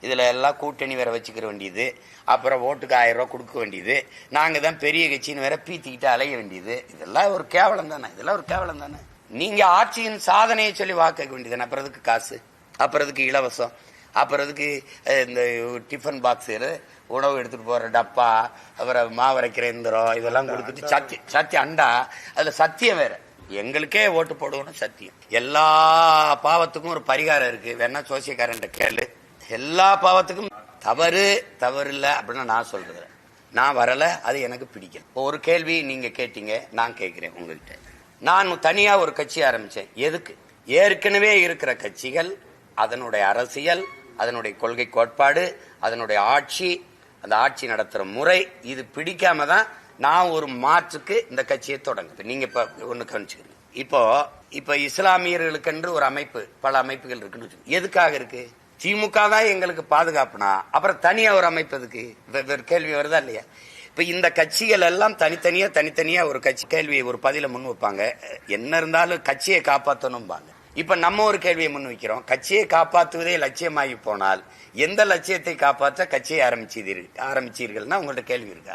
இதுல எல்லாம் கூட்டணி வேற வச்சுக்கிற வேண்டியது, அப்புறம் ஓட்டுக்கு 1000 ரூபாய் கொடுக்க வேண்டியது, நாங்க தான் பெரிய கட்சின்னு வேற பீத்திக்கிட்டு அலைய வேண்டியது. இதெல்லாம் ஒரு கேவலம் தானே. இதெல்லாம் ஒரு கேவலம் தானே. நீங்க ஆட்சியின் சாதனையை சொல்லி வாக்கு வேண்டியது, அப்புறம் அதுக்கு காசு, அப்புறம் அதுக்கு இலவசம், அப்புறம் அதுக்கு இந்த டிஃபன் பாக்ஸ், உணவு எடுத்துட்டு போற டப்பா, அப்புறம் மாவரைக்கிற இந்திரம், இதெல்லாம் கொடுத்துட்டு சத்தியம் அண்டா. அதுல சத்தியம் வேற. எங்களுக்கே ஓட்டு போடுவோம் சத்தியம். எல்லா பாவத்துக்கும் ஒரு பரிகாரம் இருக்கு. வேணா சோசியக்காரன் கேளு. எல்லா பாவத்துக்கும் தவறு இல்ல அப்படின்னு நான் சொல்றது. நான் வரல, அது எனக்கு பிடிக்கல. ஒரு கேள்வி நீங்க கேட்டீங்க, நான் கேட்கிறேன் உங்ககிட்ட. நான் தனியா ஒரு கட்சி ஆரம்பிச்சேன். எதுக்கு? ஏற்கனவே இருக்கிற கட்சிகள், அதனுடைய அரசியல், அதனுடைய கொள்கை கோட்பாடு, அதனுடைய ஆட்சி, அந்த ஆட்சி நடத்துற முறை, இது பிடிக்காம தான் நான் ஒரு மாற்றுக்கு இந்த கட்சியை தொடங்குது. நீங்க இப்ப ஒண்ணு கவனிச்சுக்கணும். இப்போ இஸ்லாமியர்களுக்கென்று ஒரு அமைப்பு, பல அமைப்புகள் இருக்குன்னு. எதுக்காக இருக்கு? திமுக தான் எங்களுக்கு பாதுகாப்புனா அப்புறம் தனியா ஒரு அமைப்பு எதுக்கு? கேள்வி வருதா இல்லையா? இப்ப இந்த கட்சிகள் எல்லாம் தனித்தனியா ஒரு கட்சி கேள்வியை ஒரு பதில முன் வைப்பாங்க. என்ன இருந்தாலும் கட்சியை காப்பாற்றணும்பாங்க. இப்ப நம்ம ஒரு கேள்வியை முன் வைக்கிறோம். கட்சியை காப்பாற்றுவதே லட்சியமாகி போனால் எந்த லட்சியத்தை காப்பாற்ற கட்சியை ஆரம்பிச்சீர்கள்னா உங்கள்ட்ட கேள்வி இருக்கா?